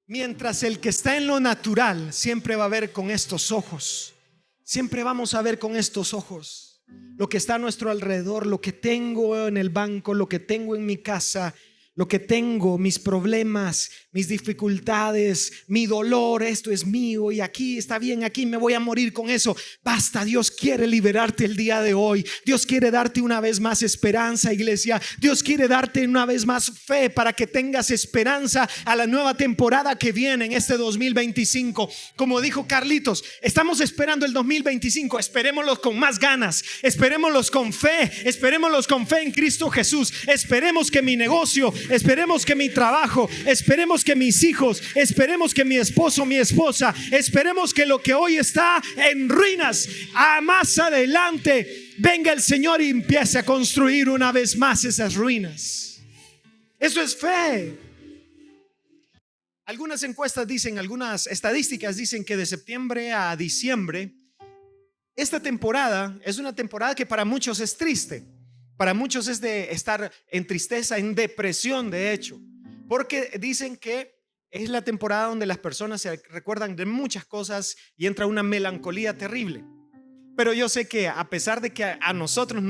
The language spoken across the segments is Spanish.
Mientras el que está en lo natural siempre va a ver con estos ojos. Siempre vamos a ver con estos ojos lo que está a nuestro alrededor, lo que tengo en el banco, lo que tengo en mi casa, lo que tengo, mis problemas, mis dificultades, mi dolor. Esto es mío y aquí está bien, aquí me voy a morir con eso. Basta, Dios quiere liberarte el día de hoy. Dios quiere darte una vez más esperanza, iglesia. Dios quiere darte una vez más fe para que tengas esperanza a la nueva temporada que viene en este 2025. Como dijo Carlitos, estamos esperando el 2025. Esperémoslo con más ganas, esperémoslos con fe, esperémoslos con fe en Cristo Jesús. Esperemos que mi negocio, esperemos que mi trabajo, esperemos que mis hijos, esperemos que mi esposo, mi esposa, esperemos que lo que hoy está en ruinas, a más adelante venga el Señor y empiece a construir una vez más esas ruinas. Eso es fe. Algunas encuestas dicen, algunas estadísticas dicen que de septiembre a diciembre, esta temporada es una temporada que para muchos es triste. Para muchos es de estar en tristeza, en depresión, de hecho, porque dicen que es la temporada donde las personas se recuerdan de muchas cosas y entra una melancolía terrible. Pero yo sé que a pesar de que a nosotros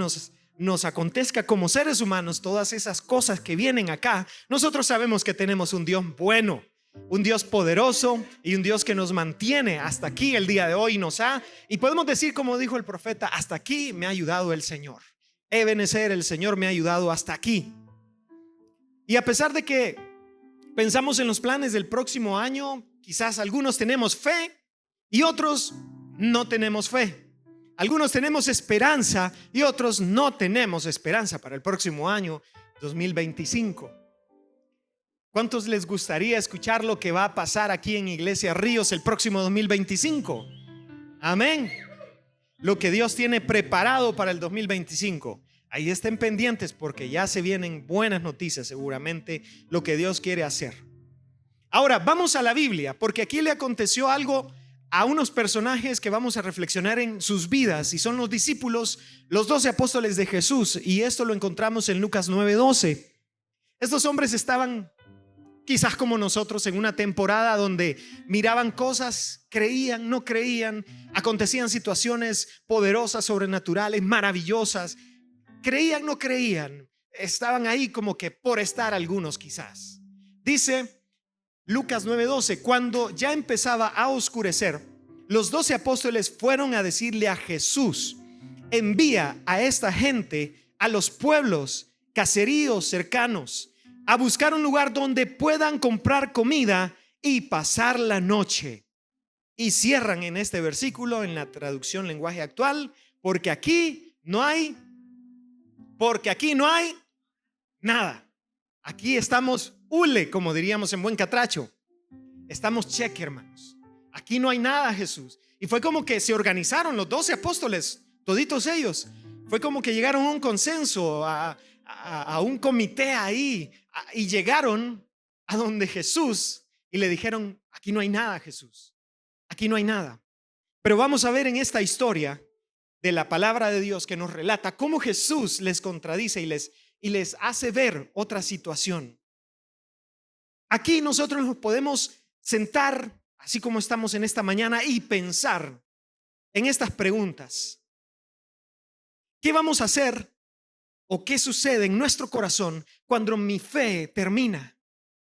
nos acontezca como seres humanos todas esas cosas que vienen acá, nosotros sabemos que tenemos un Dios bueno, un Dios poderoso y un Dios que nos mantiene hasta aquí el día de hoy y podemos decir como dijo el profeta, hasta aquí me ha ayudado el Señor. Ebenezer, el Señor me ha ayudado hasta aquí. Y a pesar de que pensamos en los planes del próximo año, quizás algunos tenemos fe y otros no tenemos fe. Algunos tenemos esperanza y otros no tenemos esperanza para el próximo año 2025. ¿Cuántos les gustaría escuchar lo que va a pasar aquí en Iglesia Ríos el próximo 2025? Amén. Lo que Dios tiene preparado para el 2025. Ahí estén pendientes porque ya se vienen buenas noticias, seguramente lo que Dios quiere hacer. Ahora vamos a la Biblia, porque aquí le aconteció algo a unos personajes que vamos a reflexionar en sus vidas, y son los discípulos, los 12 apóstoles de Jesús, y esto lo encontramos en Lucas 9:12. Estos hombres estaban quizás como nosotros en una temporada donde miraban cosas, creían, no creían, acontecían situaciones poderosas, sobrenaturales, maravillosas, creían, no creían, estaban ahí como que por estar algunos quizás. Dice Lucas 9:12, cuando ya empezaba a oscurecer, los 12 apóstoles fueron a decirle a Jesús: envía a esta gente a los pueblos, caseríos cercanos, a buscar un lugar donde puedan comprar comida y pasar la noche. Y cierran en este versículo, en la traducción lenguaje actual, porque aquí no hay nada. Aquí estamos hule, como diríamos en buen catracho. Estamos cheque, hermanos. Aquí no hay nada, Jesús. Y fue como que se organizaron los 12 apóstoles, toditos ellos. Fue como que llegaron a un consenso, a un comité ahí, y llegaron a donde Jesús y le dijeron: aquí no hay nada, Jesús, aquí no hay nada. Pero vamos a ver en esta historia de la palabra de Dios que nos relata cómo Jesús les contradice y les hace ver otra situación. Aquí nosotros nos podemos sentar, así como estamos en esta mañana, y pensar en estas preguntas. ¿Qué vamos a hacer o qué sucede en nuestro corazón cuando mi fe termina?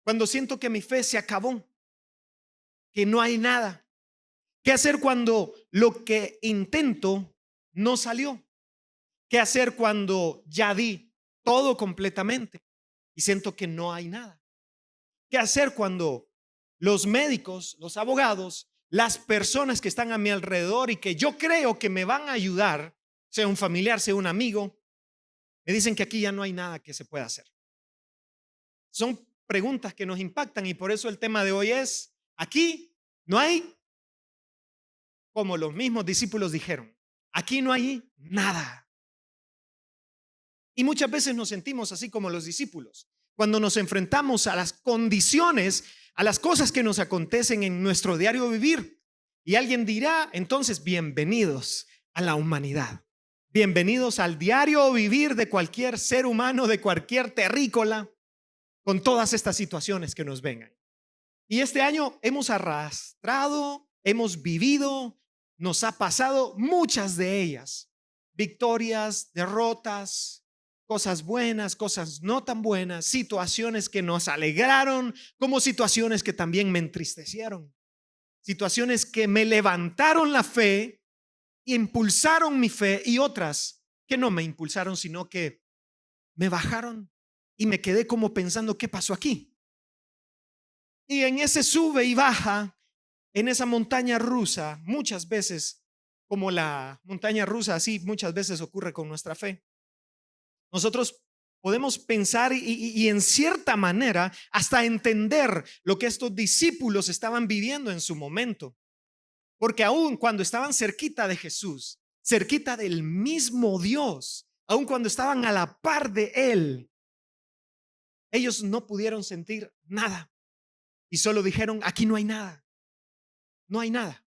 Cuando siento que mi fe se acabó, que no hay nada. ¿Qué hacer cuando lo que intento no salió? ¿Qué hacer cuando ya di todo completamente y siento que no hay nada? ¿Qué hacer cuando los médicos, los abogados, las personas que están a mi alrededor y que yo creo que me van a ayudar, sea un familiar, sea un amigo, me dicen que aquí ya no hay nada que se pueda hacer? Son preguntas que nos impactan, y por eso el tema de hoy es: aquí no hay, como los mismos discípulos dijeron, aquí no hay nada. Y muchas veces nos sentimos así como los discípulos cuando nos enfrentamos a las condiciones, a las cosas que nos acontecen en nuestro diario vivir. Y alguien dirá entonces: bienvenidos a la humanidad, bienvenidos al diario vivir de cualquier ser humano, de cualquier terrícola, con todas estas situaciones que nos vengan. Y este año hemos arrastrado, hemos vivido, nos ha pasado muchas de ellas. Victorias, derrotas, cosas buenas, cosas no tan buenas, situaciones que nos alegraron, como situaciones que también me entristecieron. Situaciones que me levantaron la fe, impulsaron mi fe, y otras que no me impulsaron, sino que me bajaron y me quedé como pensando, ¿qué pasó aquí? Y en ese sube y baja, en esa montaña rusa, muchas veces, como la montaña rusa, así muchas veces ocurre con nuestra fe. Nosotros podemos pensar y en cierta manera hasta entender lo que estos discípulos estaban viviendo en su momento. Porque aún cuando estaban cerquita de Jesús, cerquita del mismo Dios, aún cuando estaban a la par de Él, ellos no pudieron sentir nada y solo dijeron, aquí no hay nada, no hay nada.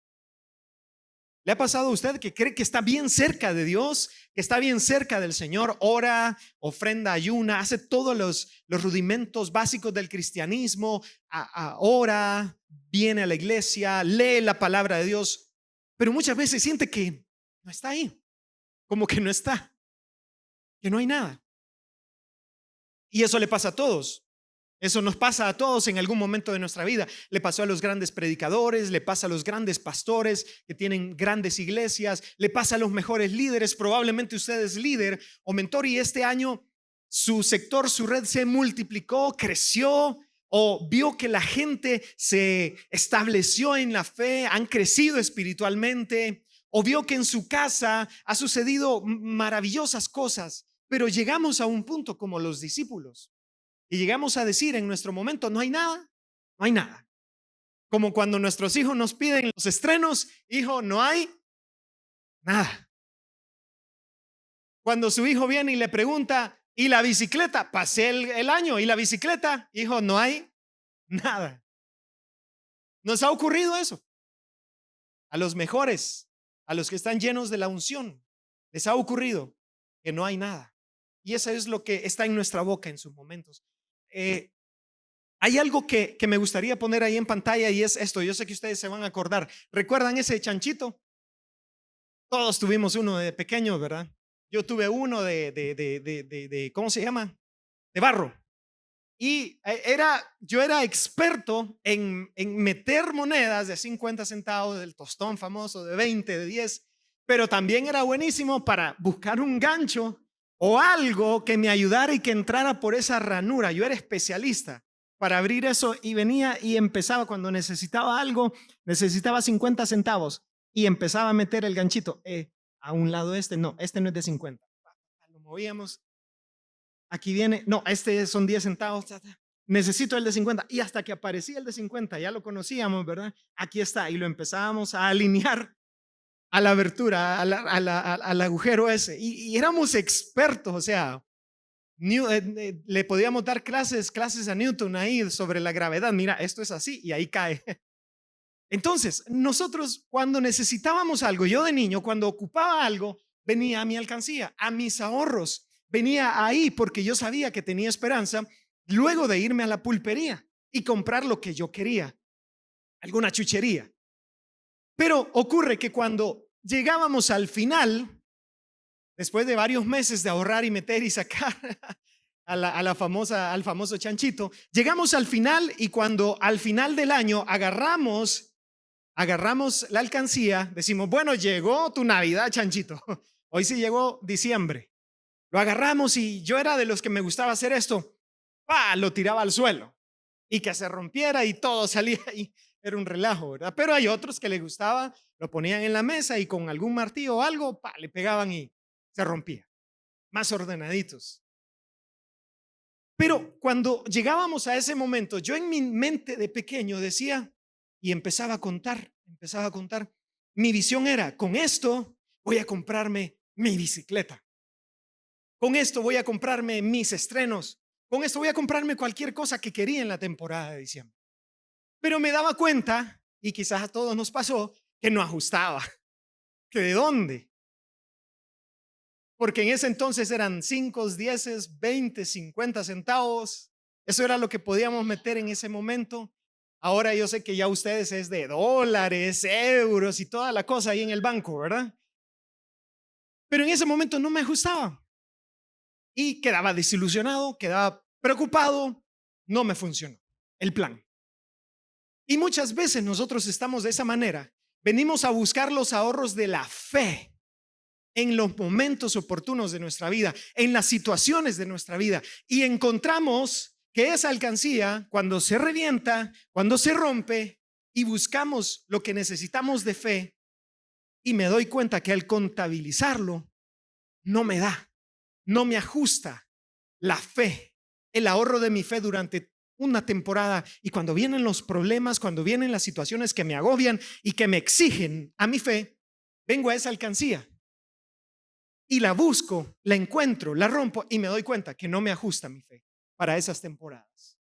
¿Le ha pasado a usted que cree que está bien cerca de Dios, que está bien cerca del Señor? Ora, ofrenda, ayuna, hace todos los rudimentos básicos del cristianismo, ora, viene a la iglesia, lee la palabra de Dios, pero muchas veces siente que no está ahí, como que no está, que no hay nada. Y eso le pasa a todos. Eso nos pasa a todos en algún momento de nuestra vida. Le pasó a los grandes predicadores, le pasa a los grandes pastores que tienen grandes iglesias, le pasa a los mejores líderes. Probablemente usted es líder o mentor y este año su sector, su red se multiplicó, creció, o vio que la gente se estableció en la fe, han crecido espiritualmente, o vio que en su casa ha sucedido maravillosas cosas. Pero llegamos a un punto como los discípulos. Y llegamos a decir en nuestro momento, no hay nada, no hay nada. Como cuando nuestros hijos nos piden los estrenos, hijo, no hay nada. Cuando su hijo viene y le pregunta, ¿y la bicicleta? Pasé el año, ¿y la bicicleta? Hijo, no hay nada. Nos ha ocurrido eso. A los mejores, a los que están llenos de la unción, les ha ocurrido que no hay nada. Y eso es lo que está en nuestra boca en sus momentos. Hay algo que me gustaría poner ahí en pantalla y es esto. Yo sé que ustedes se van a acordar. ¿Recuerdan ese chanchito? Todos tuvimos uno de pequeños, ¿verdad? Yo tuve uno de ¿cómo se llama? De barro. Y yo era experto en meter monedas de 50 centavos, del tostón famoso, de 20, de 10, pero también era buenísimo para buscar un gancho o algo que me ayudara y que entrara por esa ranura. Yo era especialista para abrir eso y venía y empezaba cuando necesitaba algo, necesitaba 50 centavos y empezaba a meter el ganchito. A un lado este no es de 50. Lo movíamos. Aquí viene, no, este son 10 centavos, necesito el de 50. Y hasta que aparecía el de 50, ya lo conocíamos, ¿verdad? Aquí está, y lo empezábamos a alinear a la abertura, al agujero ese. Y éramos expertos, o sea, le podíamos dar clases a Newton ahí sobre la gravedad. Mira, esto es así, y ahí cae. Entonces, nosotros cuando necesitábamos algo, yo de niño, cuando ocupaba algo, venía a mi alcancía, a mis ahorros. Venía ahí porque yo sabía que tenía esperanza luego de irme a la pulpería y comprar lo que yo quería, alguna chuchería. Pero ocurre que cuando llegábamos al final, después de varios meses de ahorrar y meter y sacar al famoso chanchito, llegamos al final y cuando al final del año agarramos la alcancía, decimos, bueno, llegó tu Navidad, chanchito. Hoy sí llegó diciembre. Lo agarramos y yo era de los que me gustaba hacer esto. Lo tiraba al suelo y que se rompiera y todo salía y era un relajo, ¿verdad? Pero hay otros que les gustaba, lo ponían en la mesa y con algún martillo o algo, le pegaban y se rompía. Más ordenaditos. Pero cuando llegábamos a ese momento, yo en mi mente de pequeño decía y empezaba a contar. Mi visión era, con esto voy a comprarme mi bicicleta. Con esto voy a comprarme mis estrenos. Con esto voy a comprarme cualquier cosa que quería en la temporada de diciembre. Pero me daba cuenta, y quizás a todos nos pasó, que no ajustaba. ¿Que de dónde? Porque en ese entonces eran 5, 10, 20, 50 centavos. Eso era lo que podíamos meter en ese momento. Ahora yo sé que ya ustedes es de dólares, euros y toda la cosa ahí en el banco, ¿verdad? Pero en ese momento no me ajustaba y quedaba desilusionado, quedaba preocupado, no me funcionó el plan. Y muchas veces nosotros estamos de esa manera, venimos a buscar los ahorros de la fe en los momentos oportunos de nuestra vida, en las situaciones de nuestra vida, y encontramos que esa alcancía, cuando se revienta, cuando se rompe, y buscamos lo que necesitamos de fe, y me doy cuenta que al contabilizarlo, no me da, no me ajusta la fe, el ahorro de mi fe durante una temporada. Y cuando vienen los problemas, cuando vienen las situaciones que me agobian y que me exigen a mi fe, vengo a esa alcancía y la busco, la encuentro, la rompo y me doy cuenta que no me ajusta mi fe para esas temporadas.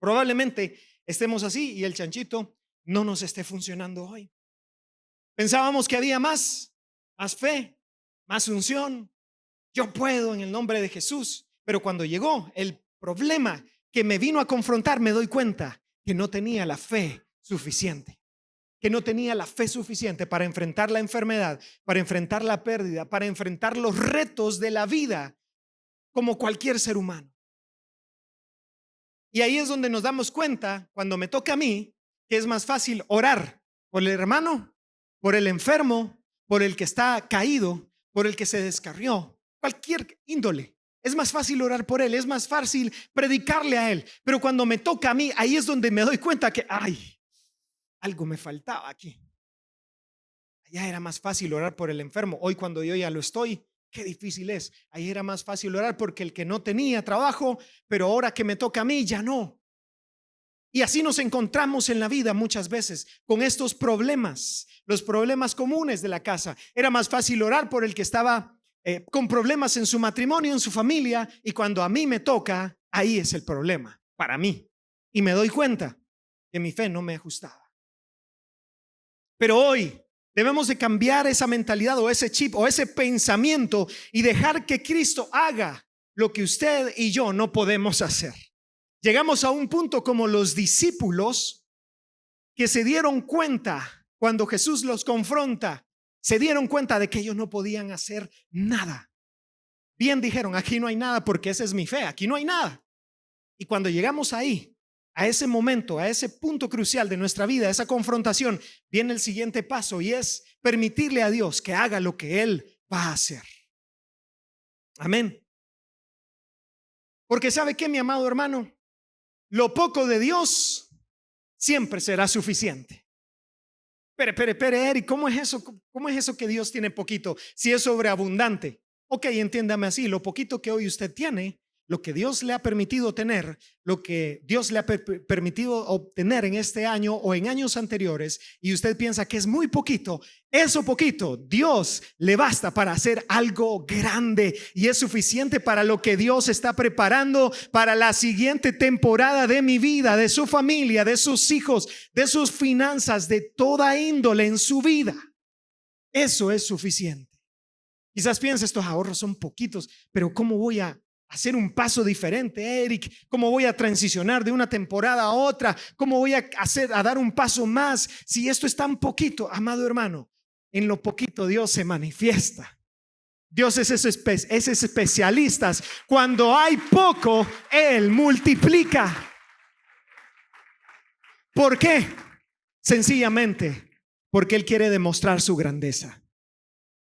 Probablemente estemos así y el chanchito no nos esté funcionando hoy. Pensábamos que había más fe, más unción. Yo puedo en el nombre de Jesús. Pero cuando llegó el problema que me vino a confrontar, me doy cuenta que no tenía la fe suficiente. Que no tenía la fe suficiente para enfrentar la enfermedad, para enfrentar la pérdida, para enfrentar los retos de la vida como cualquier ser humano. Y ahí es donde nos damos cuenta, cuando me toca a mí, que es más fácil orar por el hermano, por el enfermo, por el que está caído, por el que se descarrió, cualquier índole. Es más fácil orar por él, es más fácil predicarle a él. Pero cuando me toca a mí, ahí es donde me doy cuenta que, algo me faltaba aquí. Allá era más fácil orar por el enfermo. Hoy cuando yo ya lo estoy, qué difícil es. Ahí era más fácil orar porque el que no tenía trabajo, pero ahora que me toca a mí, ya no. Y así nos encontramos en la vida muchas veces con estos problemas, los problemas comunes de la casa. Era más fácil orar por el que estaba con problemas en su matrimonio, en su familia, y cuando a mí me toca, ahí es el problema para mí. Y me doy cuenta que mi fe no me ajustaba. Pero hoy debemos de cambiar esa mentalidad o ese chip o ese pensamiento y dejar que Cristo haga lo que usted y yo no podemos hacer. Llegamos a un punto como los discípulos que se dieron cuenta cuando Jesús los confronta, se dieron cuenta de que ellos no podían hacer nada. Bien dijeron, aquí no hay nada porque esa es mi fe, aquí no hay nada. Y cuando llegamos ahí, a ese momento, a ese punto crucial de nuestra vida, a esa confrontación, viene el siguiente paso y es permitirle a Dios que haga lo que Él va a hacer. Amén. Porque ¿sabe qué, mi amado hermano? Lo poco de Dios siempre será suficiente. Pero Eric, ¿cómo es eso? ¿Cómo es eso que Dios tiene poquito si es sobreabundante? Ok, entiéndame así, lo poquito que hoy usted tiene, lo que Dios le ha permitido tener, lo que Dios le ha permitido obtener en este año o en años anteriores, y usted piensa que es muy poquito, eso poquito, Dios le basta para hacer algo grande y es suficiente para lo que Dios está preparando para la siguiente temporada de mi vida, de su familia, de sus hijos, de sus finanzas, de toda índole en su vida. Eso es suficiente. Quizás piense, estos ahorros son poquitos, pero ¿cómo voy a hacer un paso diferente, Eric? ¿Cómo voy a transicionar de una temporada a otra? ¿Cómo voy a dar un paso más si esto es tan poquito? Amado hermano, en lo poquito Dios se manifiesta. Dios es especialista. Cuando hay poco, Él multiplica. ¿Por qué? Sencillamente porque Él quiere demostrar su grandeza.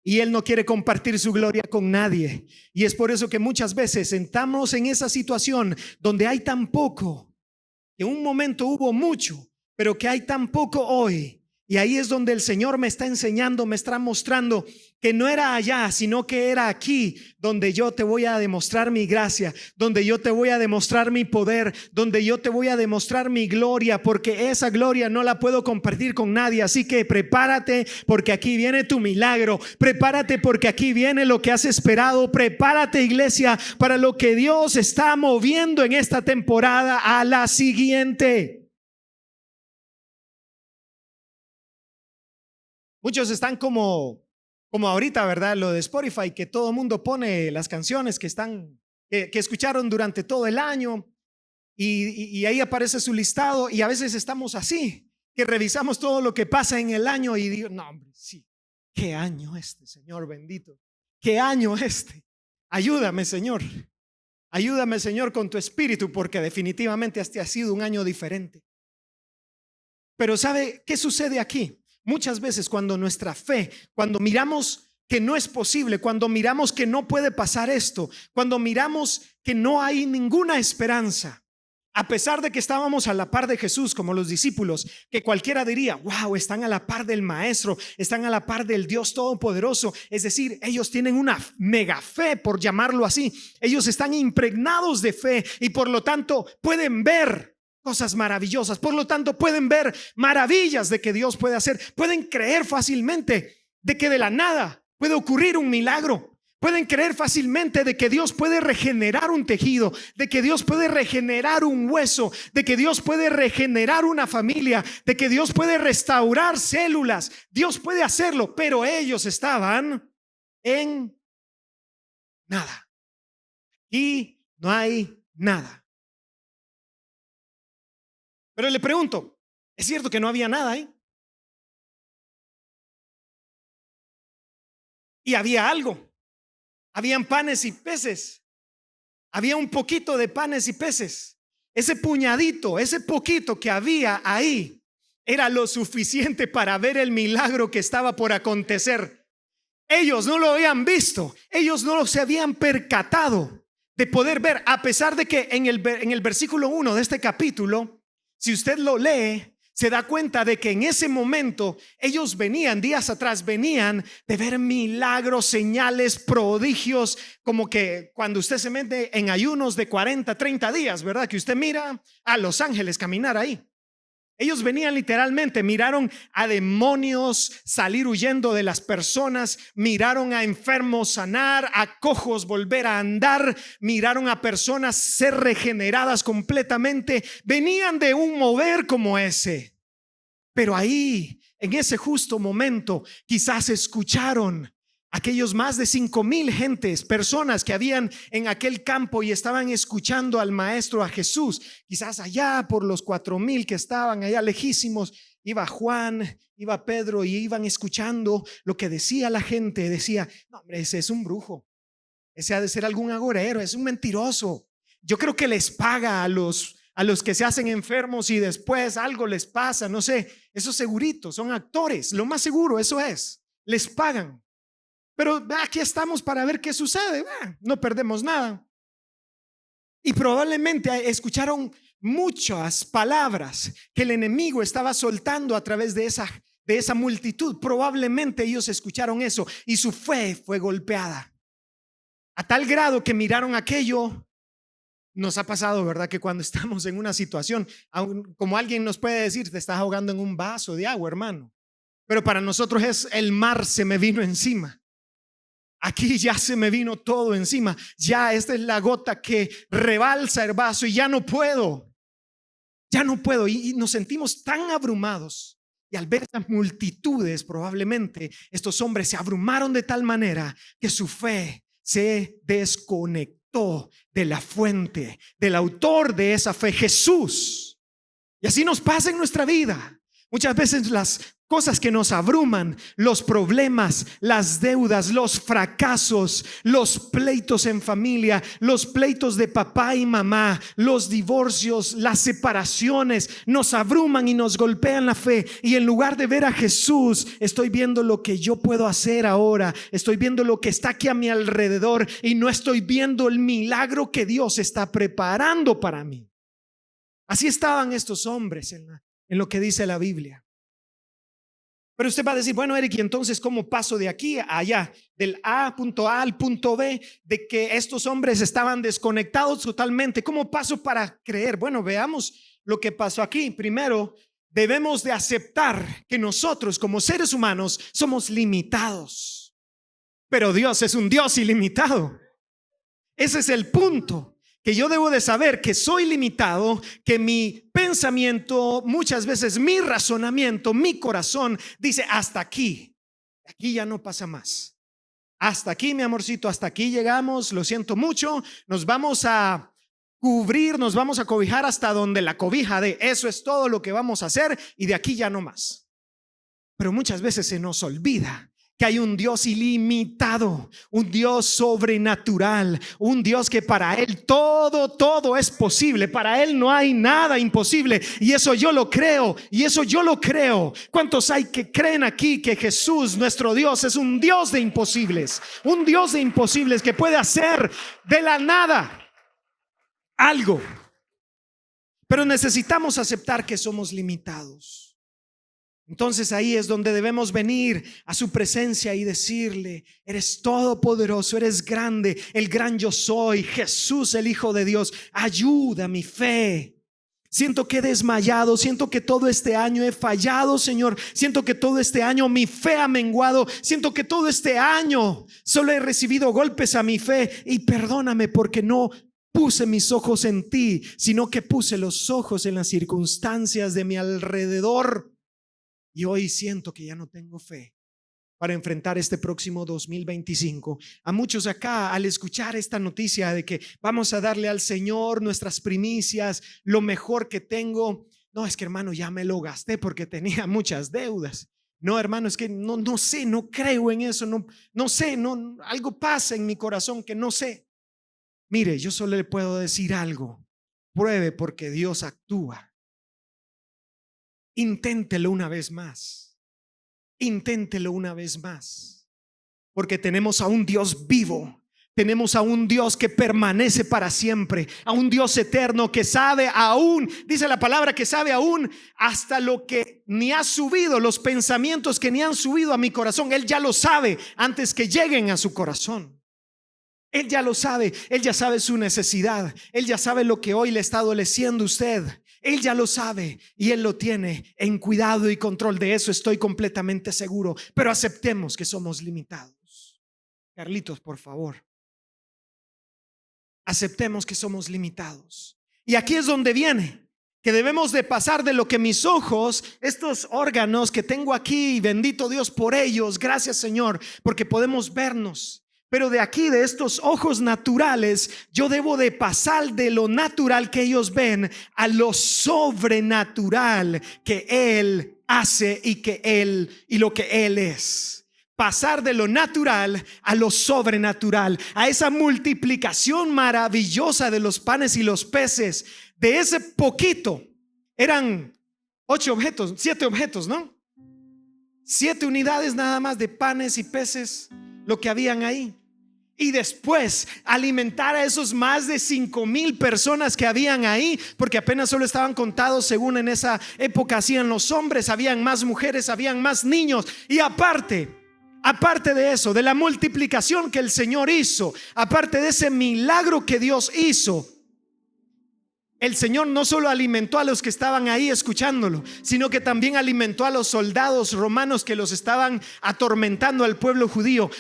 Y Él no quiere compartir su gloria con nadie. Y es por eso que muchas veces estamos en esa situación donde hay tan poco, que un momento hubo mucho, pero que hay tan poco hoy. Y ahí es donde el Señor me está enseñando, me está mostrando que no era allá, sino que era aquí, donde yo te voy a demostrar mi gracia, donde yo te voy a demostrar mi poder, donde yo te voy a demostrar mi gloria, porque esa gloria no la puedo compartir con nadie. Así que prepárate, porque aquí viene tu milagro. Prepárate, porque aquí viene lo que has esperado. Prepárate, iglesia, para lo que Dios está moviendo en esta temporada a la siguiente. Muchos están como ahorita, ¿verdad? Lo de Spotify, que todo el mundo pone las canciones que escucharon durante todo el año. y ahí aparece su listado, y a veces estamos así, que revisamos todo lo que pasa en el año y digo, no hombre, sí, qué año este, Señor bendito, qué año este. Ayúdame, Señor. Ayúdame, Señor, con tu espíritu, porque definitivamente este ha sido un año diferente. Pero ¿sabe qué sucede aquí? Muchas veces cuando nuestra fe, cuando miramos que no es posible, cuando miramos que no puede pasar esto, cuando miramos que no hay ninguna esperanza, a pesar de que estábamos a la par de Jesús como los discípulos, que cualquiera diría, wow, están a la par del Maestro, están a la par del Dios Todopoderoso. Es decir, ellos tienen una mega fe, por llamarlo así. Ellos están impregnados de fe y por lo tanto pueden ver cosas maravillosas. Por lo tanto pueden ver maravillas de que Dios puede hacer. Pueden creer fácilmente de que de la nada puede ocurrir un milagro. Pueden creer fácilmente de que Dios puede regenerar un tejido, de que Dios puede regenerar un hueso, de que Dios puede regenerar una familia, de que Dios puede restaurar células. Dios puede hacerlo, pero ellos estaban en nada. Y no hay nada. Pero le pregunto, ¿es cierto que no había nada ahí? Y había algo. Habían panes y peces. Había un poquito de panes y peces. Ese puñadito, ese poquito que había ahí era lo suficiente para ver el milagro que estaba por acontecer. Ellos no lo habían visto. Ellos no se habían percatado de poder ver, a pesar de que en el versículo 1 de este capítulo, si usted lo lee, se da cuenta de que en ese momento ellos venían, días atrás, venían de ver milagros, señales, prodigios, como que cuando usted se mete en ayunos de 40, 30 días, ¿verdad? Que usted mira a los ángeles caminar ahí. Ellos venían literalmente, miraron a demonios salir huyendo de las personas, miraron a enfermos sanar, a cojos volver a andar, miraron a personas ser regeneradas completamente. Venían de un mover como ese. Pero ahí, en ese justo momento, quizás escucharon aquellos más de 5,000 gentes, personas que habían en aquel campo y estaban escuchando al Maestro, a Jesús. Quizás allá por los 4,000 que estaban allá lejísimos, iba Juan, iba Pedro y iban escuchando lo que decía la gente. Decía, no hombre, ese es un brujo, ese ha de ser algún agorero, es un mentiroso. Yo creo que les paga a los que se hacen enfermos y después algo les pasa, no sé, esos seguritos son actores, lo más seguro eso es, les pagan. Pero aquí estamos para ver qué sucede. No perdemos nada. Y probablemente escucharon muchas palabras que el enemigo estaba soltando a través de esa multitud. Probablemente ellos escucharon eso y su fe fue golpeada a tal grado que miraron aquello. Nos ha pasado, ¿verdad? Que cuando estamos en una situación, como alguien nos puede decir, te estás ahogando en un vaso de agua, hermano. Pero para nosotros es el mar se me vino encima. Aquí ya se me vino todo encima. Ya esta es la gota que rebalsa el vaso y ya no puedo. Ya no puedo. Y nos sentimos tan abrumados. Y al ver las multitudes, probablemente estos hombres se abrumaron de tal manera que su fe se desconectó de la fuente, del autor de esa fe, Jesús. Y así nos pasa en nuestra vida. Muchas veces las cosas que nos abruman, los problemas, las deudas, los fracasos, los pleitos en familia, los pleitos de papá y mamá, los divorcios, las separaciones, nos abruman y nos golpean la fe. Y en lugar de ver a Jesús, estoy viendo lo que yo puedo hacer ahora, estoy viendo lo que está aquí a mi alrededor y no estoy viendo el milagro que Dios está preparando para mí. Así estaban estos hombres en lo que dice la Biblia. Pero usted va a decir, bueno, Eric, ¿y entonces cómo paso de aquí a allá? Del punto A al punto B, de que estos hombres estaban desconectados totalmente. ¿Cómo paso para creer? Bueno, veamos lo que pasó aquí. Primero, debemos de aceptar que nosotros como seres humanos somos limitados. Pero Dios es un Dios ilimitado. Ese es el punto. Que yo debo de saber que soy limitado, que mi pensamiento, muchas veces mi razonamiento, mi corazón dice hasta aquí ya no pasa más. Hasta aquí, mi amorcito, hasta aquí llegamos, lo siento mucho, nos vamos a cubrir, nos vamos a cobijar hasta donde la cobija dé. Eso es todo lo que vamos a hacer y de aquí ya no más. Pero muchas veces se nos olvida que hay un Dios ilimitado, un Dios sobrenatural, un Dios que para Él todo es posible. Para Él no hay nada imposible, y eso yo lo creo, y eso yo lo creo. ¿Cuántos hay que creen aquí que Jesús, nuestro Dios, es un Dios de imposibles? Un Dios de imposibles que puede hacer de la nada algo. Pero necesitamos aceptar que somos limitados. Entonces ahí es donde debemos venir a su presencia y decirle: eres todopoderoso, eres grande, el gran yo soy, Jesús el Hijo de Dios, ayuda mi fe. Siento que he desmayado, siento que todo este año he fallado, Señor. Siento que todo este año mi fe ha menguado. Siento que todo este año solo he recibido golpes a mi fe, y perdóname porque no puse mis ojos en ti, sino que puse los ojos en las circunstancias de mi alrededor. Y hoy siento que ya no tengo fe para enfrentar este próximo 2025. A muchos acá, al escuchar esta noticia de que vamos a darle al Señor nuestras primicias, lo mejor que tengo, no, es que hermano, ya me lo gasté porque tenía muchas deudas. No, hermano, es que no sé, no creo en eso, no sé, algo pasa en mi corazón que no sé. Mire, yo solo le puedo decir algo: pruebe porque Dios actúa. Inténtelo una vez más. Inténtelo una vez más. Porque tenemos a un Dios vivo. Tenemos a un Dios que permanece para siempre. A un Dios eterno que sabe aún, dice la palabra, que sabe aún hasta lo que ni ha subido, los pensamientos que ni han subido a mi corazón. Él ya lo sabe antes que lleguen a su corazón. Él ya lo sabe. Él ya sabe su necesidad. Él ya sabe lo que hoy le está adoleciendo a usted. Él ya lo sabe y Él lo tiene en cuidado y control. De eso estoy completamente seguro. Pero aceptemos que somos limitados. Carlitos, por favor. Aceptemos que somos limitados. Y aquí es donde viene que debemos de pasar de lo que mis ojos, estos órganos que tengo aquí, bendito Dios por ellos, gracias Señor, porque podemos vernos. Pero de aquí, de estos ojos naturales, yo debo de pasar de lo natural que ellos ven a lo sobrenatural que Él hace y lo que Él es. Pasar de lo natural a lo sobrenatural, a esa multiplicación maravillosa de los panes y los peces. De ese poquito, eran 7 objetos, ¿no? 7 unidades nada más de panes y peces, lo que habían ahí. Y después alimentar a esos más de 5,000 personas que habían ahí, porque apenas solo estaban contados, según en esa época hacían los hombres, habían más mujeres, habían más niños. Y aparte de eso, de la multiplicación que el Señor hizo, aparte de ese milagro que Dios hizo, el Señor no solo alimentó a los que estaban ahí escuchándolo, sino que también alimentó a los soldados romanos que los estaban atormentando al pueblo judío.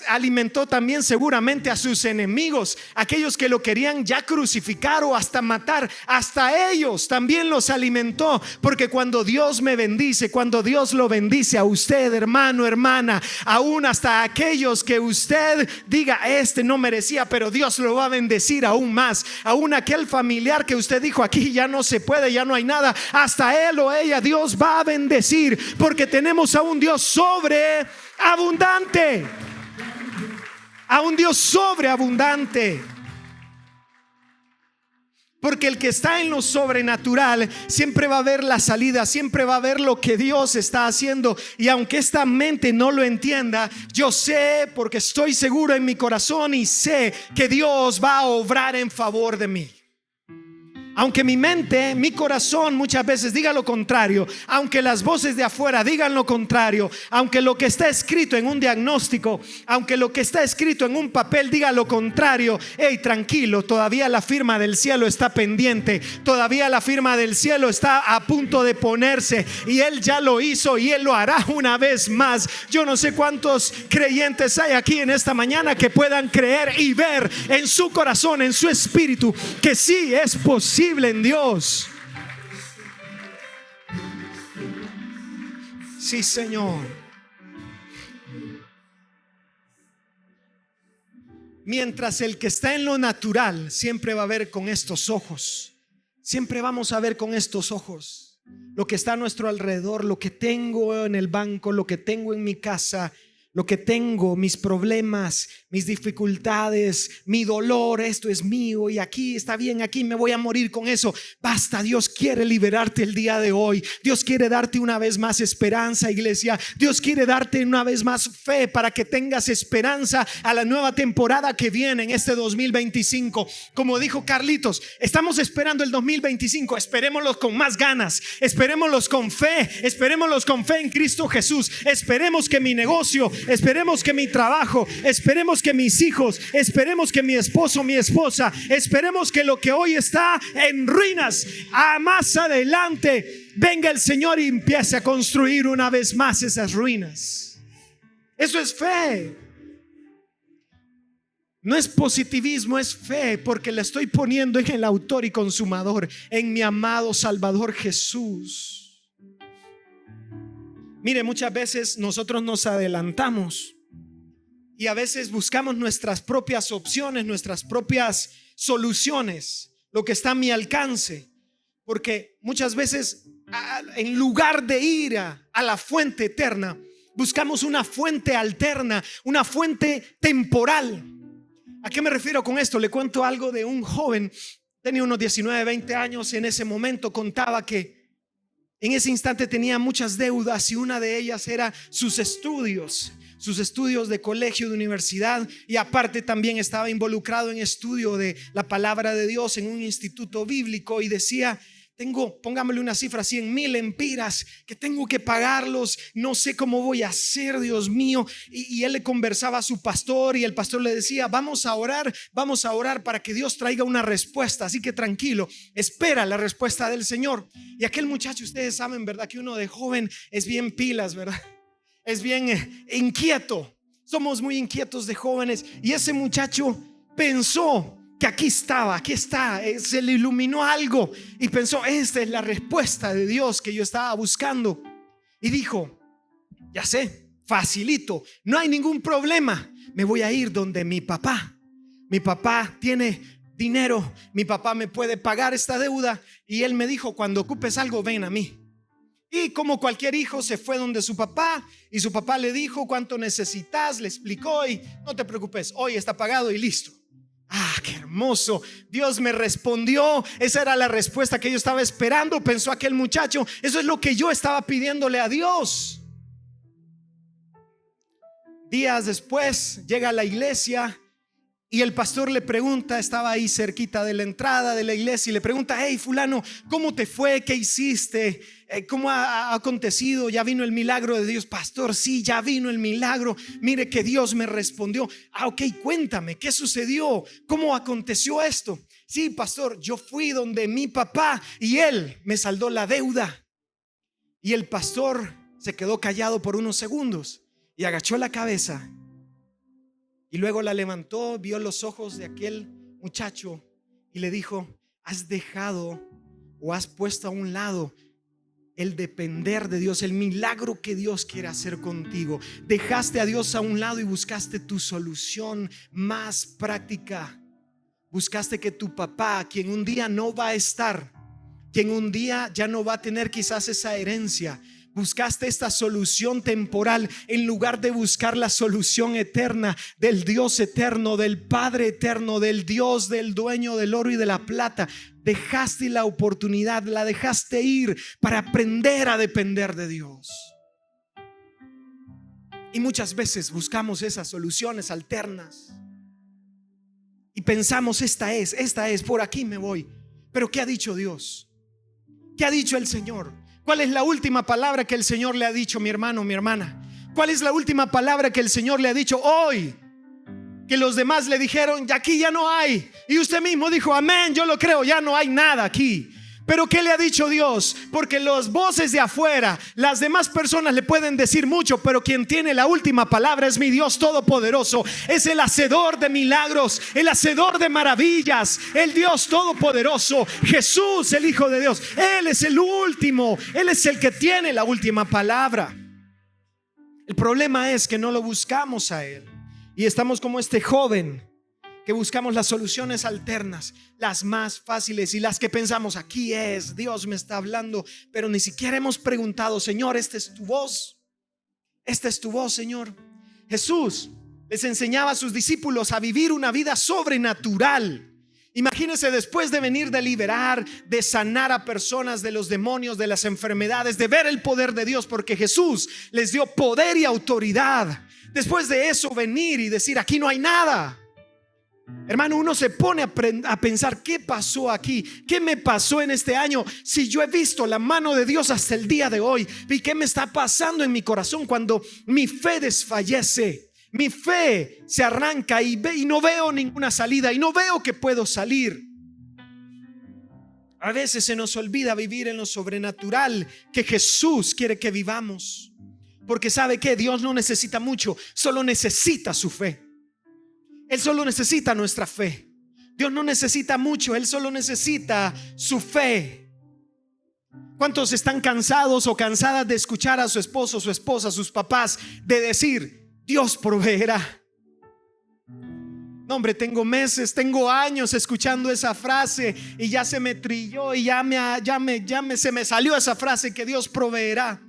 Alimentó también seguramente a sus enemigos, aquellos que lo querían ya crucificar o hasta matar. Hasta ellos también los alimentó. Porque cuando Dios me bendice, cuando Dios lo bendice a usted, hermano, hermana, aún hasta aquellos que usted diga, este no merecía, pero Dios lo va a bendecir aún más. Aún aquel familiar que usted dijo, aquí ya no se puede, ya no hay nada, hasta él o ella Dios va a bendecir, porque tenemos a un Dios sobreabundante, a un Dios sobreabundante. Porque el que está en lo sobrenatural siempre va a ver la salida, siempre va a ver lo que Dios está haciendo. Y aunque esta mente no lo entienda, yo sé, porque estoy seguro en mi corazón y sé que Dios va a obrar en favor de mí. Aunque mi mente, mi corazón muchas veces diga lo contrario, aunque las voces de afuera digan lo contrario, aunque lo que está escrito en un diagnóstico, aunque lo que está escrito en un papel diga lo contrario, hey, tranquilo, todavía la firma del cielo está pendiente, todavía la firma del cielo está a punto de ponerse, y Él ya lo hizo y Él lo hará una vez más. Yo no sé cuántos creyentes hay aquí en esta mañana que puedan creer y ver en su corazón, en su espíritu, que sí es posible en Dios. Sí, Señor. Mientras el que está en lo natural siempre va a ver con estos ojos. Siempre vamos a ver con estos ojos lo que está a nuestro alrededor, lo que tengo en el banco, lo que tengo en mi casa, lo que tengo, mis problemas, mis dificultades, mi dolor. Esto es mío y aquí está bien, aquí me voy a morir con eso. Basta, Dios quiere liberarte el día de hoy. Dios quiere darte una vez más esperanza, iglesia. Dios quiere darte una vez más fe para que tengas esperanza a la nueva temporada que viene en este 2025. Como dijo Carlitos, estamos esperando el 2025. Esperémoslo con más ganas, esperémoslos con fe, esperémoslos con fe en Cristo Jesús. Esperemos que mi negocio, esperemos que mi trabajo, esperemos que mis hijos, esperemos que mi esposo, mi esposa, esperemos que lo que hoy está en ruinas, más adelante venga el Señor y empiece a construir una vez más esas ruinas. Eso es fe. No es positivismo, es fe, porque le estoy poniendo en el autor y consumador, en mi amado Salvador Jesús. Mire, muchas veces nosotros nos adelantamos y a veces buscamos nuestras propias opciones, nuestras propias soluciones, lo que está a mi alcance, porque muchas veces en lugar de ir a la fuente eterna, buscamos una fuente alterna, una fuente temporal. ¿A qué me refiero con esto? Le cuento algo de un joven, tenía unos 19, 20 años. En ese momento contaba que en ese instante tenía muchas deudas y una de ellas era sus estudios de colegio, de universidad, y aparte también estaba involucrado en estudio de la palabra de Dios en un instituto bíblico, y decía: tengo, póngamele una cifra, 100,000 empiras que tengo que pagarlos, no sé cómo voy a hacer, Dios mío. Y él le conversaba a su pastor y el pastor le decía: vamos a orar para que Dios traiga una respuesta, así que tranquilo, espera la respuesta del Señor. Y aquel muchacho, ustedes saben, ¿verdad?, que uno de joven es bien pilas, ¿verdad? Es bien inquieto. Somos muy inquietos de jóvenes. Y ese muchacho pensó que aquí está, se le iluminó algo y pensó: esta es la respuesta de Dios que yo estaba buscando. Y dijo: ya sé, facilito, no hay ningún problema, me voy a ir donde mi papá tiene dinero, mi papá me puede pagar esta deuda. Y él me dijo: cuando ocupes algo, ven a mí. Y como cualquier hijo, se fue donde su papá, y su papá le dijo: ¿cuánto necesitas? Le explicó y: no te preocupes, hoy está pagado y listo. Qué hermoso, Dios me respondió. Esa era la respuesta que yo estaba esperando, pensó aquel muchacho. Eso es lo que yo estaba pidiéndole a Dios. Días después llega a la iglesia y el pastor le pregunta, estaba ahí cerquita de la entrada de la iglesia, y le pregunta: hey fulano, ¿cómo te fue? ¿Qué hiciste? ¿Cómo ha acontecido? ¿Ya vino el milagro de Dios? Pastor, sí, ya vino el milagro. Mire que Dios me respondió. Ok, cuéntame, ¿qué sucedió? ¿Cómo aconteció esto? Sí, pastor, yo fui donde mi papá y él me saldó la deuda. Y el pastor se quedó callado por unos segundos y agachó la cabeza. Y luego la levantó, vio los ojos de aquel muchacho y le dijo: has dejado o has puesto a un lado el depender de Dios, el milagro que Dios quiere hacer contigo. Dejaste a Dios a un lado y buscaste tu solución más práctica. Buscaste que tu papá, quien un día no va a estar, quien un día ya no va a tener quizás esa herencia, buscaste esta solución temporal en lugar de buscar la solución eterna del Dios eterno, del Padre eterno, del Dios, del dueño del oro y de la plata. Dejaste la oportunidad, la dejaste ir para aprender a depender de Dios. Y muchas veces buscamos esas soluciones alternas y pensamos: esta es, por aquí me voy. Pero ¿qué ha dicho Dios? ¿Qué ha dicho el Señor? ¿Cuál es la última palabra que el Señor le ha dicho, mi hermano, mi hermana? ¿Cuál es la última palabra que el Señor le ha dicho hoy? Que los demás le dijeron: ya aquí ya no hay. Y usted mismo dijo: amén, yo lo creo, ya no hay nada aquí. Pero ¿qué le ha dicho Dios? Porque las voces de afuera, las demás personas le pueden decir mucho, pero quien tiene la última palabra es mi Dios todopoderoso. Es el hacedor de milagros, el hacedor de maravillas, el Dios todopoderoso, Jesús, el Hijo de Dios. Él es el último, Él es el que tiene la última palabra. El problema es que no lo buscamos a Él y estamos como este joven que buscamos las soluciones alternas, las más fáciles y las que pensamos, aquí es, Dios me está hablando, pero ni siquiera hemos preguntado, Señor, esta es tu voz, esta es tu voz, Señor. Jesús les enseñaba a sus discípulos a vivir una vida sobrenatural. Imagínense, después de venir de liberar, de sanar a personas de los demonios, de las enfermedades, de ver el poder de Dios, porque Jesús les dio poder y autoridad. Después de eso venir y decir, aquí no hay nada. Hermano, uno se pone a pensar, ¿qué pasó aquí? ¿Qué me pasó en este año? Si yo he visto la mano de Dios hasta el día de hoy, ¿y qué me está pasando en mi corazón cuando mi fe desfallece? Mi fe se arranca y no veo ninguna salida y no veo que puedo salir. A veces se nos olvida vivir en lo sobrenatural que Jesús quiere que vivamos, porque sabe que Dios no necesita mucho, solo necesita su fe. Él solo necesita nuestra fe. Dios no necesita mucho, Él solo necesita su fe. ¿Cuántos están cansados o cansadas de escuchar a su esposo, su esposa, sus papás de decir, Dios proveerá? No, hombre, tengo meses, tengo años escuchando esa frase y ya se me trilló y se me salió esa frase que Dios proveerá.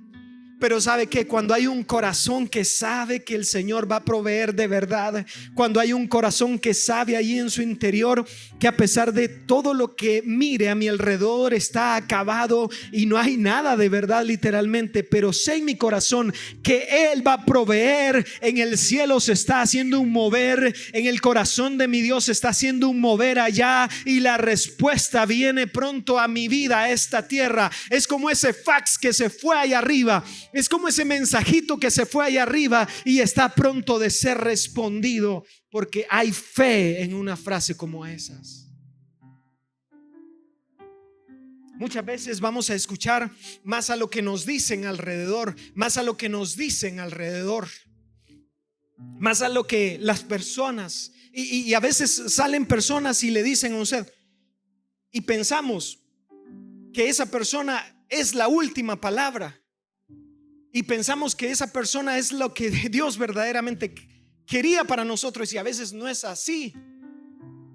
Pero sabe que cuando hay un corazón que sabe que el Señor va a proveer de verdad, cuando hay un corazón que sabe ahí en su interior que a pesar de todo lo que mire a mi alrededor está acabado y no hay nada de verdad literalmente, pero sé en mi corazón que Él va a proveer, en el cielo se está haciendo un mover, en el corazón de mi Dios se está haciendo un mover allá y la respuesta viene pronto a mi vida, a esta tierra. Es como ese fax que se fue allá arriba. Es como ese mensajito que se fue allá arriba y está pronto de ser respondido, porque hay fe en una frase como esas. Muchas veces vamos a escuchar más a lo que nos dicen alrededor, más a lo que nos dicen alrededor, más a lo que las personas, y a veces salen personas y le dicen a usted, y pensamos que esa persona es la última palabra. Y pensamos que esa persona es lo que Dios verdaderamente quería para nosotros, y a veces no es así,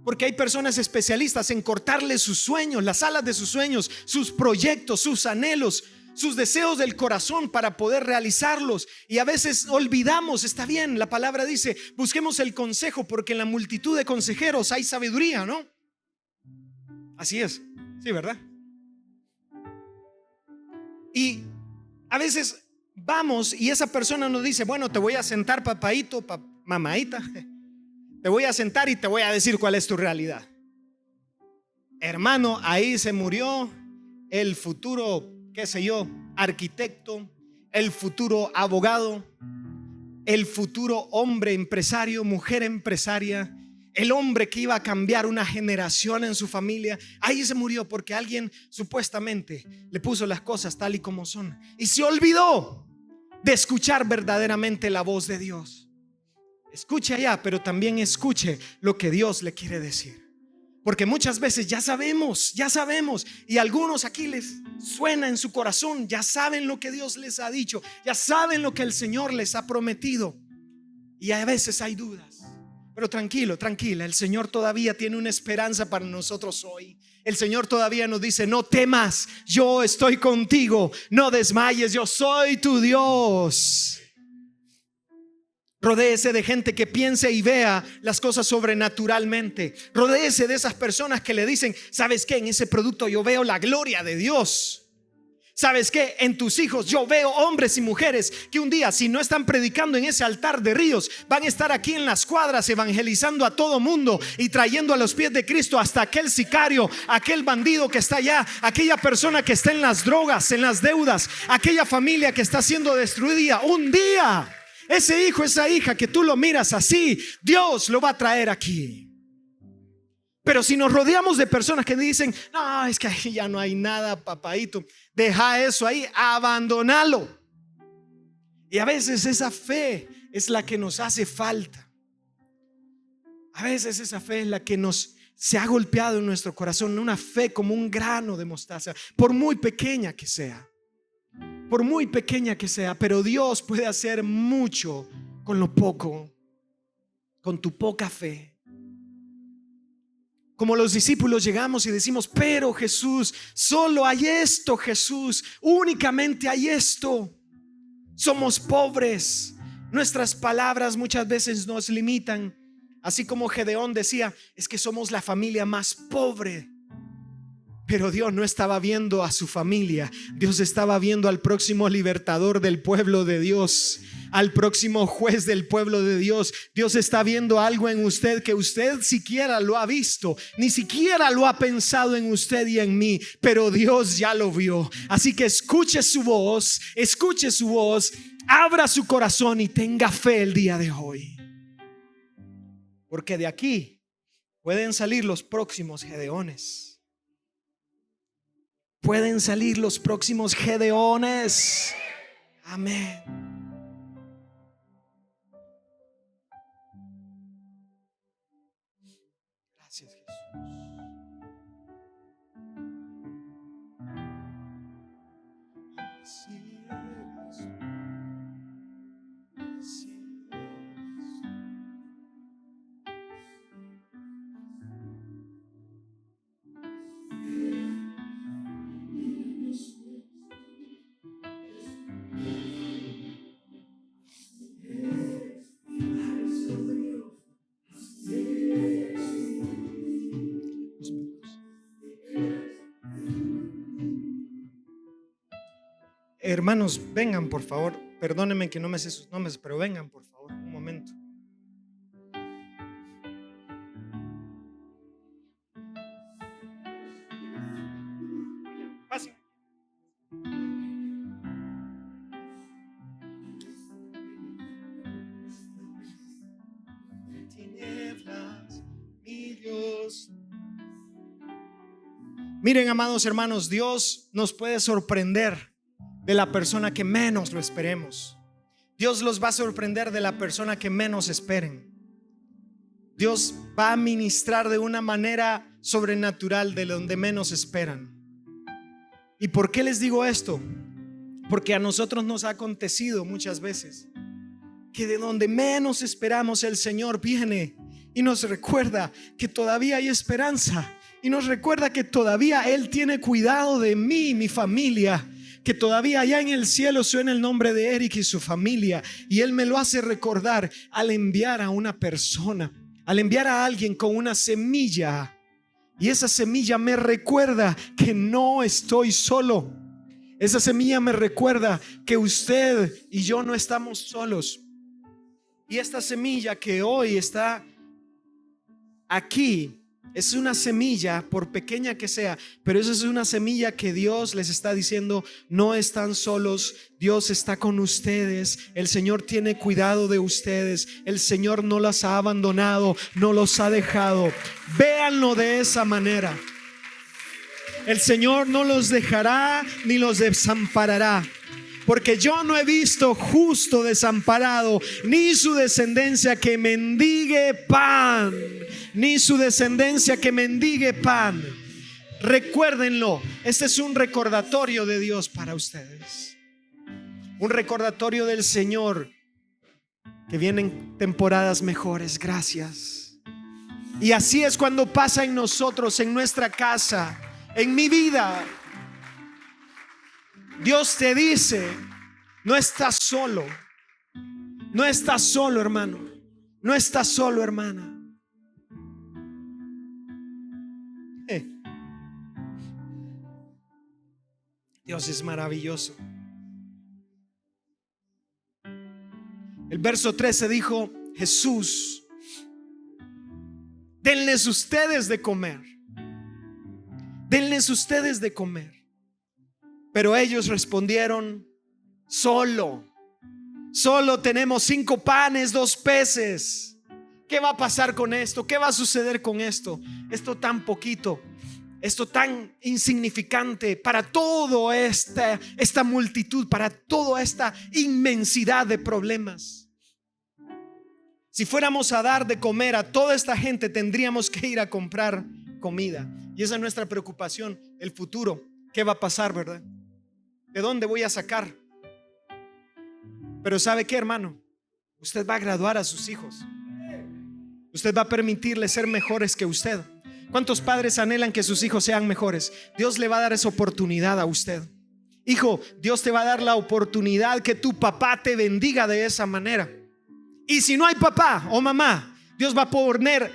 porque hay personas especialistas en cortarle sus sueños, las alas de sus sueños, sus proyectos, sus anhelos, sus deseos del corazón para poder realizarlos. Y a veces olvidamos, está bien, la palabra dice, busquemos el consejo porque en la multitud de consejeros hay sabiduría, ¿no? Así es, sí, ¿verdad? Y a veces vamos y esa persona nos dice, bueno, te voy a sentar, papaito, mamaita, te voy a sentar y te voy a decir cuál es tu realidad. Hermano, ahí se murió el futuro, qué sé yo, arquitecto, el futuro abogado, el futuro hombre empresario, mujer empresaria, el hombre que iba a cambiar una generación en su familia. Ahí se murió porque alguien supuestamente le puso las cosas tal y como son y se olvidó de escuchar verdaderamente la voz de Dios. Escuche allá, pero también escuche lo que Dios le quiere decir, porque muchas veces ya sabemos, y a algunos aquí les suena en su corazón, ya saben lo que Dios les ha dicho, ya saben lo que el Señor les ha prometido, y a veces hay dudas. Pero tranquilo, tranquila, el Señor todavía tiene una esperanza para nosotros hoy. El Señor todavía nos dice, no temas, yo estoy contigo, no desmayes, yo soy tu Dios. Rodéese de gente que piense y vea las cosas sobrenaturalmente. Rodéese de esas personas que le dicen, ¿sabes qué? En ese producto yo veo la gloria de Dios. ¿Sabes qué? En tus hijos yo veo hombres y mujeres que un día, si no están predicando en ese altar de Ríos, van a estar aquí en las cuadras evangelizando a todo mundo y trayendo a los pies de Cristo hasta aquel sicario, aquel bandido que está allá, aquella persona que está en las drogas, en las deudas, aquella familia que está siendo destruida. Un día ese hijo, esa hija que tú lo miras así, Dios lo va a traer aquí. Pero si nos rodeamos de personas que dicen, no, es que ahí ya no hay nada, papaito, deja eso ahí, abandonalo. Y a veces esa fe es la que nos hace falta. A veces esa fe es la que se ha golpeado en nuestro corazón. Una fe como un grano de mostaza, por muy pequeña que sea. Por muy pequeña que sea, pero Dios puede hacer mucho con lo poco, con tu poca fe. Como los discípulos llegamos y decimos: pero Jesús, solo hay esto, Jesús, únicamente hay esto. Somos pobres. Nuestras palabras muchas veces nos limitan. Así como Gedeón decía: es que somos la familia más pobre. Pero Dios no estaba viendo a su familia. Dios estaba viendo al próximo libertador del pueblo de Dios, al próximo juez del pueblo de Dios. Dios está viendo algo en usted que usted siquiera lo ha visto, ni siquiera lo ha pensado en usted y en mí, pero Dios ya lo vio. Así que escuche su voz, abra su corazón y tenga fe el día de hoy, porque de aquí pueden salir los próximos Gedeones. Pueden salir los próximos Gedeones. Amén. Gracias, Jesús. Así es. Así es. Hermanos, vengan por favor. Perdónenme que no me sé sus nombres, pero vengan por favor un momento. Fácil. Tinieblas, mi Dios. Miren, amados hermanos, Dios nos puede sorprender de la persona que menos lo esperemos. Dios los va a sorprender de la persona que menos esperen. Dios va a ministrar de una manera sobrenatural de donde menos esperan. ¿Y por qué les digo esto? Porque a nosotros nos ha acontecido muchas veces que de donde menos esperamos el Señor viene y nos recuerda que todavía hay esperanza, y nos recuerda que todavía Él tiene cuidado de mí y mi familia, que todavía allá en el cielo suena el nombre de Eric y su familia, y Él me lo hace recordar al enviar a una persona, al enviar a alguien con una semilla, y esa semilla me recuerda que no estoy solo. Esa semilla me recuerda que usted y yo no estamos solos. Y esta semilla que hoy está aquí es una semilla, por pequeña que sea, pero esa es una semilla que Dios les está diciendo: no están solos, Dios está con ustedes, el Señor tiene cuidado de ustedes, el Señor no las ha abandonado, no los ha dejado. Véanlo de esa manera. El Señor no los dejará ni los desamparará. Porque yo no he visto justo desamparado, ni su descendencia que mendigue pan, ni su descendencia que mendigue pan. Recuérdenlo, este es un recordatorio de Dios para ustedes, un recordatorio del Señor, que vienen temporadas mejores. Gracias. Y así es cuando pasa en nosotros, en nuestra casa, en mi vida. Dios te dice: no estás solo, no estás solo, hermano, no estás solo, hermana. Dios es maravilloso. El verso 13 dijo Jesús: denles ustedes de comer, denles ustedes de comer. Pero ellos respondieron: solo tenemos 5 panes, 2 peces. ¿Qué va a pasar con esto? ¿Qué va a suceder con esto? Esto tan poquito, esto tan insignificante para toda esta multitud, para toda esta inmensidad de problemas. Si fuéramos a dar de comer a toda esta gente, tendríamos que ir a comprar comida. Y esa es nuestra preocupación, el futuro. ¿Qué va a pasar, verdad? ¿De dónde voy a sacar? Pero ¿sabe qué, hermano? Usted va a graduar a sus hijos. Usted va a permitirles ser mejores que usted. ¿Cuántos padres anhelan que sus hijos sean mejores? Dios le va a dar esa oportunidad a usted. Hijo, Dios te va a dar la oportunidad que tu papá te bendiga de esa manera. Y si no hay papá o mamá, Dios va a poner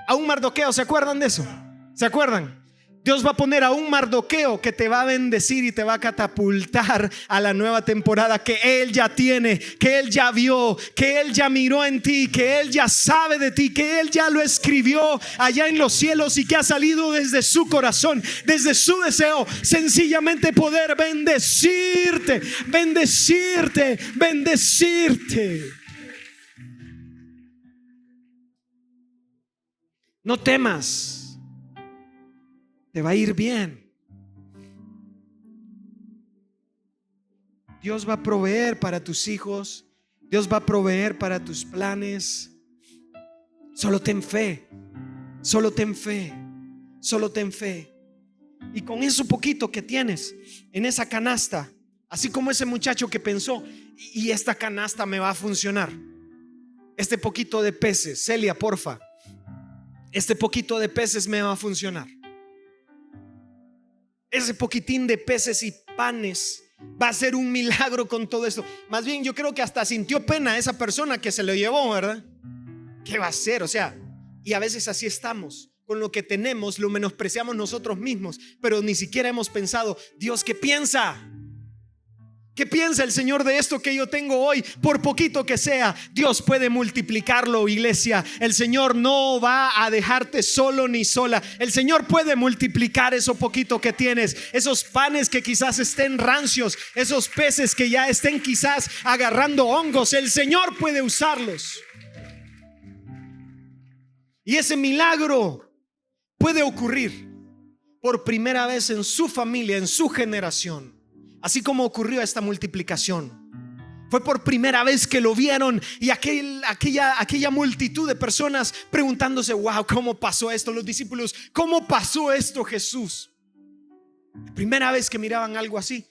a un Mardoqueo. ¿Se acuerdan de eso? ¿Se acuerdan? Dios va a poner a un Mardoqueo que te va a bendecir y te va a catapultar a la nueva temporada que Él ya tiene, que Él ya vio, que Él ya miró en ti, que Él ya sabe de ti, que Él ya lo escribió allá en los cielos y que ha salido desde su corazón, desde su deseo, sencillamente poder bendecirte, bendecirte, bendecirte. No temas. Te va a ir bien. Dios va a proveer para tus hijos. Dios va a proveer para tus planes. Solo ten fe. Solo ten fe. Solo ten fe. Y con eso poquito que tienes en esa canasta, así como ese muchacho que pensó, y esta canasta me va a funcionar. Este poquito de peces, Celia, porfa. Este poquito de peces me va a funcionar. Ese poquitín de peces y panes va a ser un milagro con todo esto. Más bien yo creo que hasta sintió pena esa persona que se lo llevó, ¿verdad? ¿Qué va a hacer? O sea, y a veces así estamos. Con lo que tenemos lo menospreciamos nosotros mismos, pero ni siquiera hemos pensado, Dios, ¿qué piensa? ¿Qué piensa el Señor de esto que yo tengo hoy? Por poquito que sea, Dios puede multiplicarlo, iglesia. El Señor no va a dejarte solo ni sola. El Señor puede multiplicar eso poquito que tienes. Esos panes que quizás estén rancios, esos peces que ya estén quizás agarrando hongos, el Señor puede usarlos. Y ese milagro puede ocurrir por primera vez en su familia, en su generación. Así como ocurrió esta multiplicación. Fue por primera vez que lo vieron. Y aquella multitud de personas preguntándose, wow, ¿cómo pasó esto? Los discípulos, ¿cómo pasó esto, Jesús? Primera vez que miraban algo así.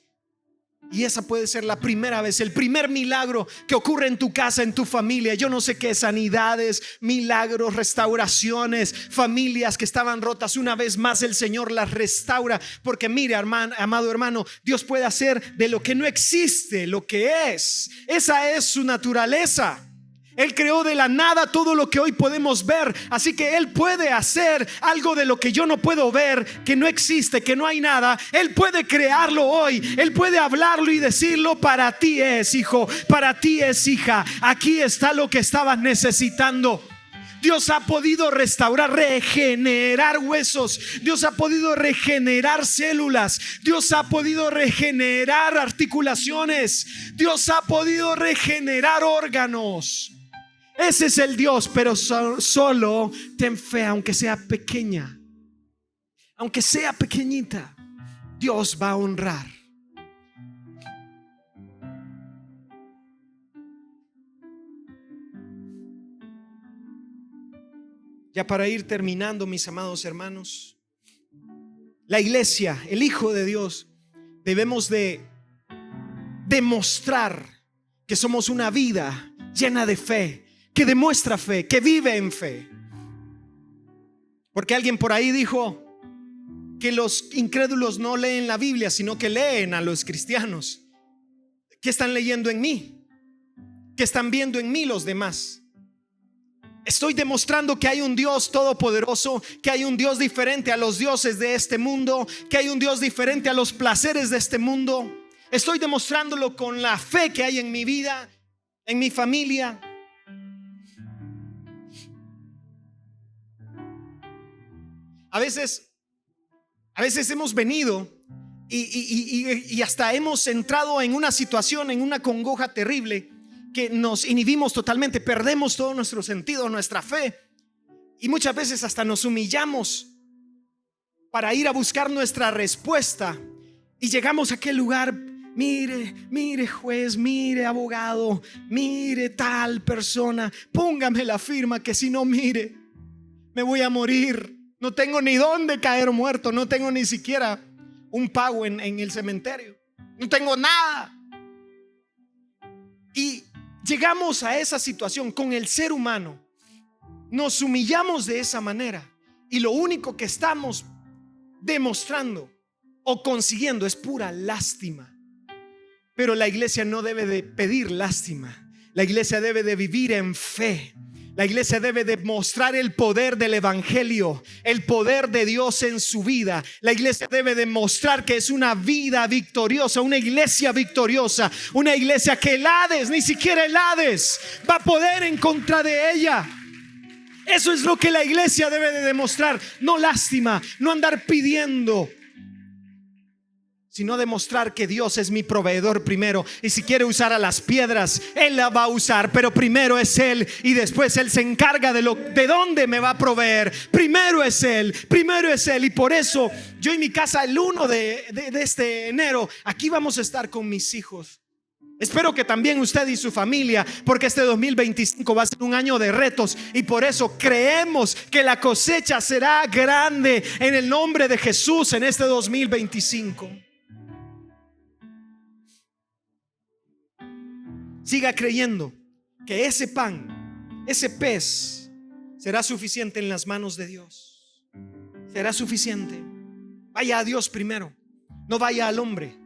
Y esa puede ser la primera vez, el primer milagro que ocurre en tu casa, en tu familia. Yo no sé qué, sanidades, milagros, restauraciones, familias que estaban rotas. Una vez más el Señor las restaura. Porque mire, amado hermano, Dios puede hacer de lo que no existe lo que es. Esa es su naturaleza. Él creó de la nada todo lo que hoy podemos ver. Así que Él puede hacer algo de lo que yo no puedo ver, que no existe, que no hay nada. Él puede crearlo hoy. Él puede hablarlo y decirlo. Para ti es, hijo, para ti es, hija. Aquí está lo que estabas necesitando. Dios ha podido restaurar, regenerar huesos. Dios ha podido regenerar células. Dios ha podido regenerar articulaciones. Dios ha podido regenerar órganos. Ese es el Dios, pero solo ten fe, aunque sea pequeña, aunque sea pequeñita, Dios va a honrar. Ya para ir terminando, mis amados hermanos, la iglesia, el Hijo de Dios, debemos de demostrar que somos una vida llena de fe, que demuestra fe, que vive en fe. Porque alguien por ahí dijo que los incrédulos no leen la Biblia, sino que leen a los cristianos. ¿Qué están leyendo en mí? ¿Qué están viendo en mí los demás? Estoy demostrando que hay un Dios todopoderoso, que hay un Dios diferente a los dioses de este mundo, que hay un Dios diferente a los placeres de este mundo. Estoy demostrándolo con la fe que hay en mi vida, en mi familia. A veces hemos venido y hasta hemos entrado en una situación, en una congoja terrible, que nos inhibimos totalmente, perdemos todo nuestro sentido, nuestra fe, y muchas veces hasta nos humillamos para ir a buscar nuestra respuesta. Y llegamos a aquel lugar: mire juez, mire abogado, mire tal persona, póngame la firma, que si no, mire, me voy a morir. No tengo ni dónde caer muerto. No tengo ni siquiera un pago en el cementerio. No tengo nada. Y llegamos a esa situación con el ser humano. Nos humillamos de esa manera y lo único que estamos demostrando o consiguiendo es pura lástima. Pero la iglesia no debe de pedir lástima. La iglesia debe de vivir en fe. La iglesia debe de mostrar el poder del evangelio, el poder de Dios en su vida. La iglesia debe de mostrar que es una vida victoriosa, una iglesia victoriosa, una iglesia que el Hades, ni siquiera el Hades, va a poder en contra de ella. Eso es lo que la iglesia debe de demostrar, no lástima, no andar pidiendo, sino demostrar que Dios es mi proveedor primero. Y si quiere usar a las piedras, Él la va a usar, pero primero es Él, y después Él se encarga de dónde me va a proveer. Primero es Él. Y por eso yo y mi casa el 1 de este enero, aquí vamos a estar con mis hijos. Espero que también usted y su familia, porque este 2025 va a ser un año de retos, y por eso creemos que la cosecha será grande en el nombre de Jesús en este 2025. Siga creyendo que ese pan, ese pez, será suficiente en las manos de Dios. Será suficiente. Vaya a Dios primero, no vaya al hombre,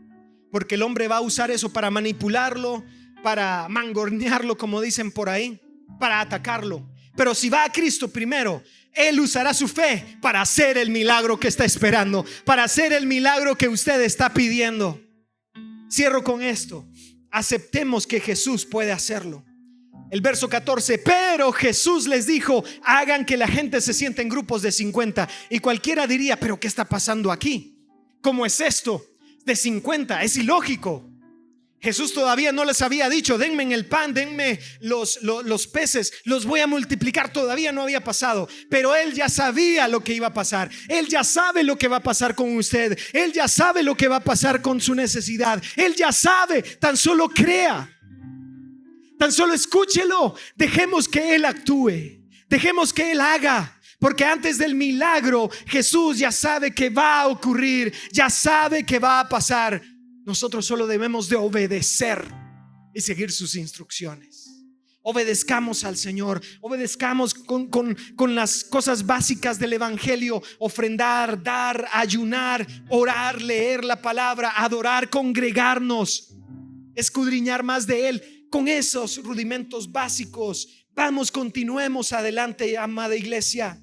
porque el hombre va a usar eso para manipularlo, para mangornearlo, como dicen por ahí, para atacarlo. Pero si va a Cristo primero, Él usará su fe para hacer el milagro que está esperando, para hacer el milagro que usted está pidiendo. Cierro con esto. Aceptemos que Jesús puede hacerlo. El verso 14: pero Jesús les dijo: hagan que la gente se siente en grupos de 50. Y cualquiera diría: pero ¿qué está pasando aquí? ¿Cómo es esto de 50? Es ilógico. Jesús todavía no les había dicho: denme el pan, denme los peces, los voy a multiplicar. Todavía no había pasado, pero Él ya sabía lo que iba a pasar. Él ya sabe lo que va a pasar con usted. Él ya sabe lo que va a pasar con su necesidad. Él ya sabe. Tan solo crea, tan solo escúchelo. Dejemos que Él actúe, dejemos que Él haga. Porque antes del milagro, Jesús ya sabe que va a ocurrir, ya sabe que va a pasar. Nosotros solo debemos de obedecer y seguir sus instrucciones. Obedezcamos al Señor, obedezcamos con las cosas básicas del evangelio: ofrendar, dar, ayunar, orar, leer la palabra, adorar, congregarnos, escudriñar más de Él. Con esos rudimentos básicos, vamos, continuemos adelante, amada iglesia,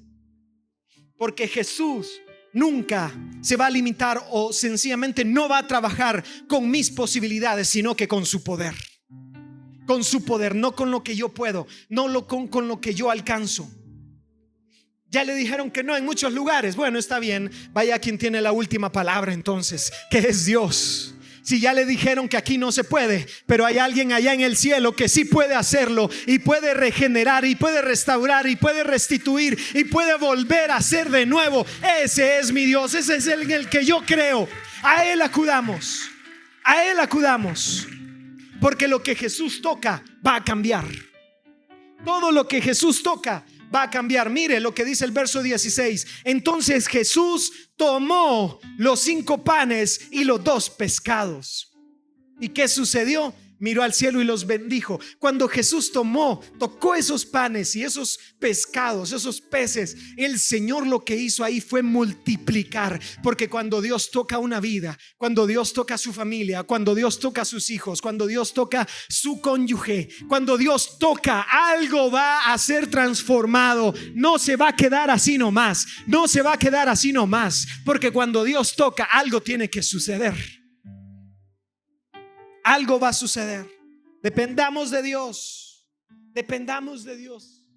porque Jesús nunca se va a limitar o sencillamente no va a trabajar con mis posibilidades, sino que con su poder. Con su poder, no con lo que yo puedo, no con lo que yo alcanzo. Ya le dijeron que no en muchos lugares. Bueno, está bien, vaya quien tiene la última palabra entonces, que es Dios. Si ya le dijeron que aquí no se puede, pero hay alguien allá en el cielo que sí puede hacerlo, y puede regenerar, y puede restaurar, y puede restituir, y puede volver a hacer de nuevo. Ese es mi Dios, ese es el que yo creo. A Él acudamos, a Él acudamos, porque lo que Jesús toca va a cambiar. Todo lo que Jesús toca va a cambiar. Mire lo que dice el verso 16. Entonces Jesús tomó los 5 panes y los 2 pescados. ¿Y qué sucedió? Miró al cielo y los bendijo. Cuando Jesús tocó esos panes y esos pescados, esos peces, el Señor lo que hizo ahí fue multiplicar. Porque cuando Dios toca una vida, cuando Dios toca a su familia, cuando Dios toca a sus hijos, cuando Dios toca su cónyuge, cuando Dios toca, algo va a ser transformado. No se va a quedar así nomás, no se va a quedar así nomás, porque cuando Dios toca, algo tiene que suceder. Algo va a suceder. Dependamos de Dios. Dependamos de Dios.